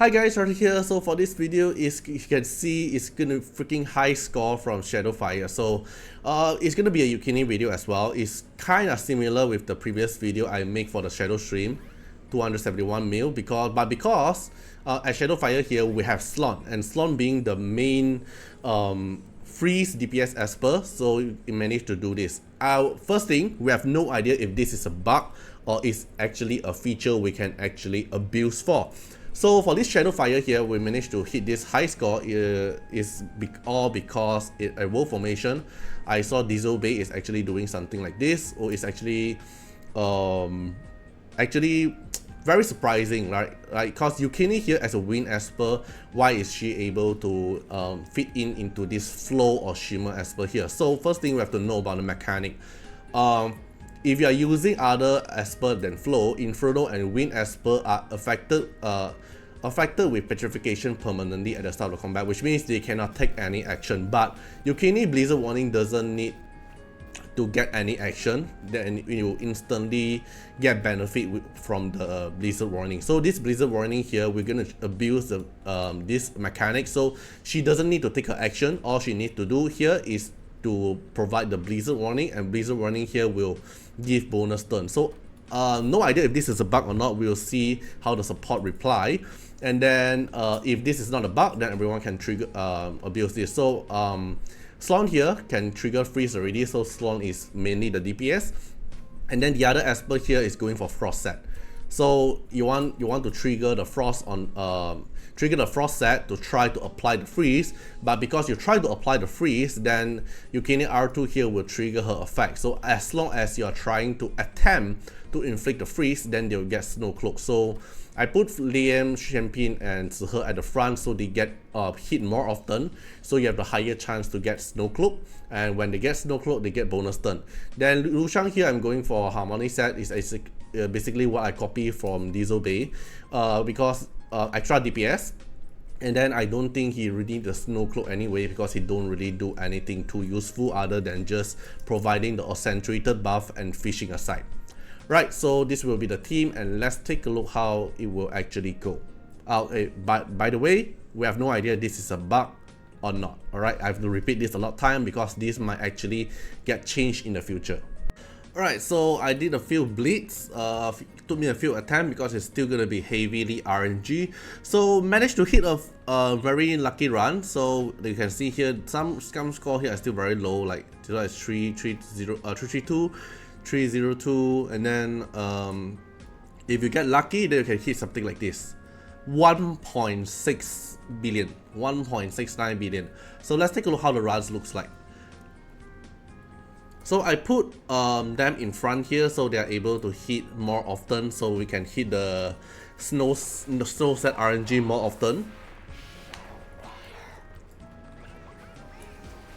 Hi guys, Artiar here. So for this video, you can see it's gonna freaking high score from Shadowfire. So it's gonna be a Yukine video as well. It's kind of similar with the previous video I made for the Shadow stream, 271 mil. Because at Shadowfire here we have Slon, and Slon being the main freeze DPS Esper, so it managed to do this. First thing, we have no idea if this is a bug or is actually a feature we can actually abuse for. So for this Shadowfire here, we managed to hit this high score all because a world formation. I saw Dislyte is actually doing something like this, or it's actually very surprising, right? Because Yukine here as a wind Esper, why is she able to fit into this flow or shimmer Esper here? So first thing we have to know about the mechanic. If you are using other Esper than Flow, Inferno and Wind Esper are affected with petrification permanently at the start of combat, which means they cannot take any action. But Yukine Blizzard Warning doesn't need to get any action, then you instantly get benefit from the Blizzard Warning. So this Blizzard Warning here, we're gonna abuse this mechanic. So she doesn't need to take her action. All she needs to do here is to provide the Blizzard Warning, and Blizzard Warning here will give bonus turn. So no idea if this is a bug or not. We'll see how the support reply, and then if this is not a bug, then everyone can trigger abuse this. So Slon here can trigger freeze already, so Slon is mainly the DPS, and then the other Esper here is going for Frost set. So you want to trigger the Frost on Frost set to try to apply the freeze, but because you try to apply the freeze, then Yukine R2 here will trigger her effect. So as long as you are trying to attempt to inflict the freeze, then they'll get Snow Cloak. So I put Liam, Champion and Zihe at the front so they get hit more often, so you have the higher chance to get Snow Cloak, and when they get Snow Cloak, they get bonus turn. Then Lushang here, I'm going for Harmony set. Is basically what I copy from Dislyte because extra DPS, and then I don't think he really needs the Snow Cloak anyway, because he don't really do anything too useful other than just providing the accentuated buff and fishing aside. Right, so this will be the team, and let's take a look how it will actually go. By the way, we have no idea this is a bug or not. Alright, I have to repeat this a lot of time because this might actually get changed in the future. Alright, so I did a few bleeds, took me a few attempts because it's still gonna be heavily RNG. So managed to hit a very lucky run. So you can see here some scum score here are still very low, like it's 332, 302, and then if you get lucky, then you can hit something like this, 1.6 billion, 1.69 billion. So let's take a look how the runs looks like. So I put them in front here so they are able to hit more often, so we can hit the snow set RNG more often.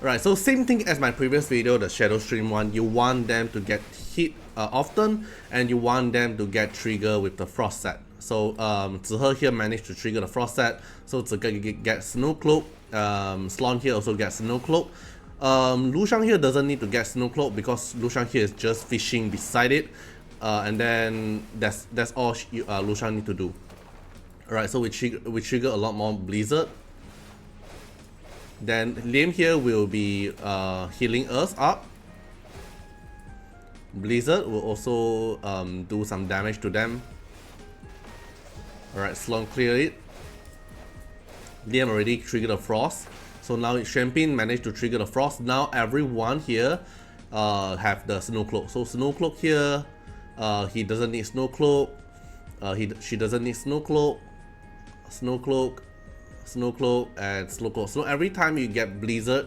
Right, so same thing as my previous video, the Shadow stream one. You want them to get hit often, and you want them to get trigger with the Frost set. So Zihe here managed to trigger the Frost set, so Zihe gets Snow Cloak. Slon here also gets Snow Cloak. Lushang here doesn't need to get Snow Cloak because Lushang here is just fishing beside it, and then that's all Lushang need to do. Alright, so we trigger a lot more Blizzard. Then Liam here will be healing us up. Blizzard will also do some damage to them. Alright, Slon clear it. Liam already triggered the Frost. So now Champion managed to trigger the Frost. Now everyone here have the Snow Cloak. So Snow Cloak here, he doesn't need Snow Cloak. She doesn't need Snow Cloak. Snow Cloak, Snow Cloak, and Snow Cloak. So every time you get Blizzard,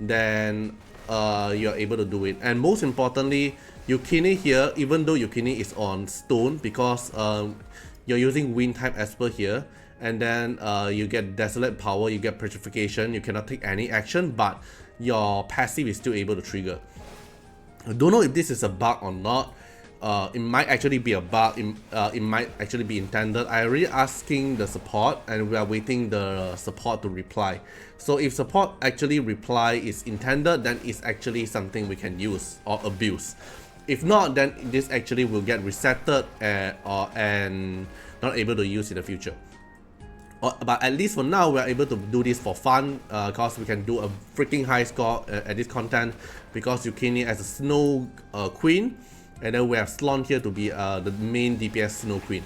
then you're able to do it. And most importantly, Yukine here, even though Yukine is on Stone, because you're using Wind type Esper here, and then you get Dislyte power, you get petrification, you cannot take any action, but your passive is still able to trigger. I don't know if this is a bug or not. It might actually be a bug, it might actually be intended. I already asking the support, and we are waiting the support to reply. So if support actually reply is intended, then it's actually something we can use or abuse. If not, then this actually will get resetted and not able to use in the future. But at least for now, we are able to do this for fun, because we can do a freaking high score at this content, because Yukine as a Snow Queen, and then we have Slon here to be the main DPS Snow Queen.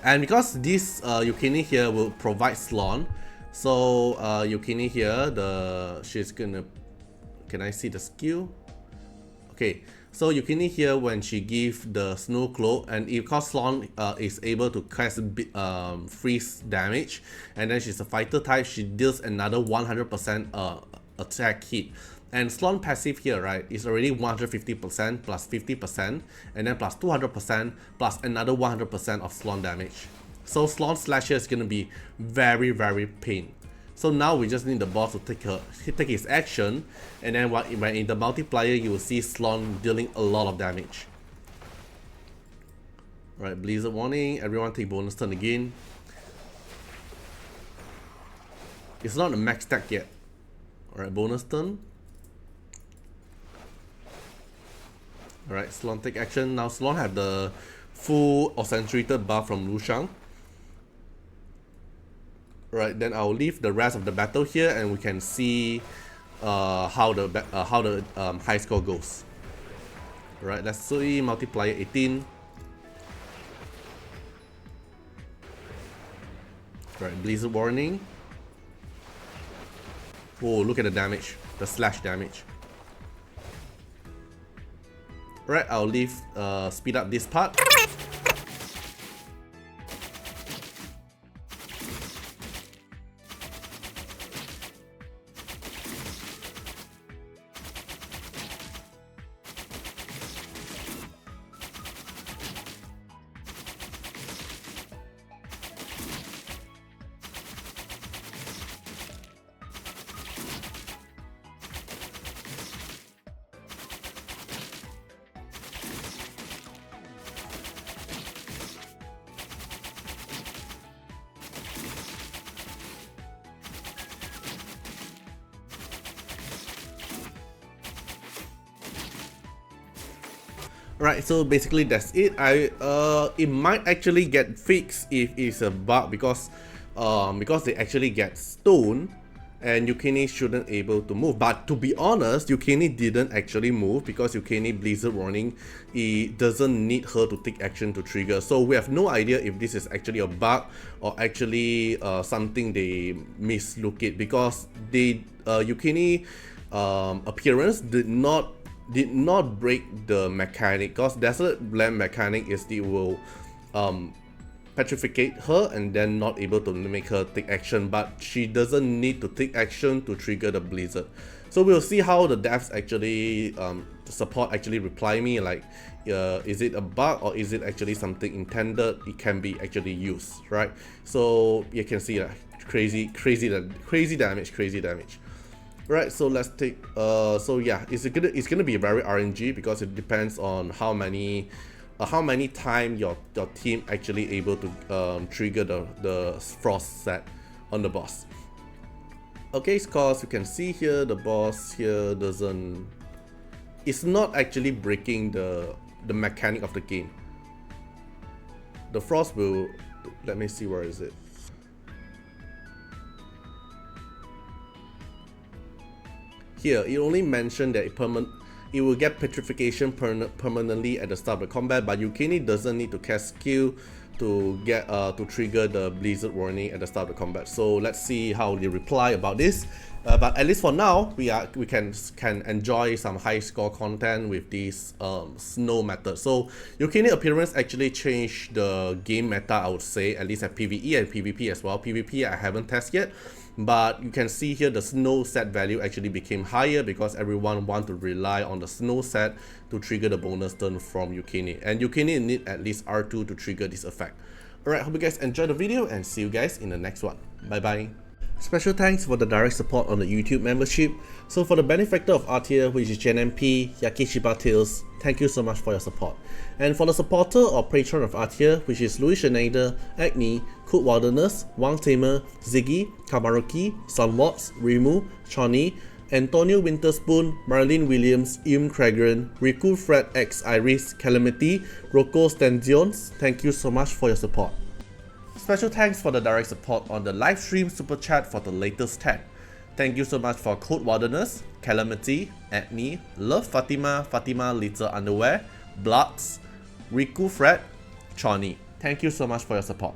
And because this Yukine here will provide Slon, so Yukine here, she's gonna, can I see the skill? Okay, so Yukine here, when she give the Snow Cloak, and because Slon is able to cast freeze damage, and then she's a fighter type, she deals another 100% attack hit. And Slon passive here, right, is already 150% plus 50%, and then plus 200% plus another 100% of Slon damage. So Slon Slasher is gonna be very, very pain. So now we just need the boss to take his action, and then when in the multiplier, you will see Slon dealing a lot of damage. Right, Blizzard warning, everyone take bonus turn again. It's not a max stack yet. Alright, bonus turn. Alright, Slon take action. Now Slon have the full accentuated buff from Lushang. Right, then I'll leave the rest of the battle here, and we can see how the high score goes. Right, let's see multiplier 18. Right, Blizzard warning. Oh, look at the damage, the slash damage. Right, I'll leave speed up this part. Right, so basically that's it. It might actually get fixed if it's a bug, because they actually get stone, and Yukine shouldn't able to move. But to be honest, Yukine didn't actually move, because Yukine Blizzard warning, it doesn't need her to take action to trigger. So we have no idea if this is actually a bug or actually something they mislook it, because Yukine appearance did not break the mechanic, because Desolate Blend mechanic is it will petrificate her and then not able to make her take action, but she doesn't need to take action to trigger the blizzard. So we'll see how the devs actually the support actually reply me, like is it a bug or is it actually something intended it can be actually used, right? So you can see that crazy damage. Right, so let's take so yeah, it's gonna be very RNG, because it depends on how many time your team actually able to trigger the frost set on the boss. Okay, because you can see here the boss here it's not actually breaking the mechanic of the game. The frost will, let me see, where is it? Here, it only mentioned that it will get petrification permanently at the start of the combat, but Yukine doesn't need to cast skill to get to trigger the blizzard warning at the start of the combat. So let's see how they reply about this. But at least for now, we can enjoy some high score content with this snow method. So Yukine appearance actually changed the game meta, I would say, at least at PvE and PvP as well. PvP I haven't tested yet, but you can see here the snow set value actually became higher, because everyone want to rely on the snow set to trigger the bonus turn from Yukine, and Yukine need at least R2 to trigger this effect. Alright, hope you guys enjoyed the video, and see you guys in the next one. Bye bye. Special thanks for the direct support on the YouTube membership. So for the benefactor of Artiar, which is JNMP, Yakishiba Tales, thank you so much for your support. And for the supporter or patron of Artiar, which is Louis Schneider, Agni, Cook Wilderness, Wang Tamer, Ziggy, Kamaruki, Sunwatts, Rimu, Shawnee, Antonio Winterspoon, Marlene Williams, Im Cragran, Riku Fred X Iris, Calamity, Rocco Stanzions, thank you so much for your support. Special thanks for the direct support on the live stream super chat for the latest tag. Thank you so much for Code Wilderness, Calamity, Acne, Love Fatima, Fatima Little Underwear, Bloods, Riku Fred, Choni. Thank you so much for your support.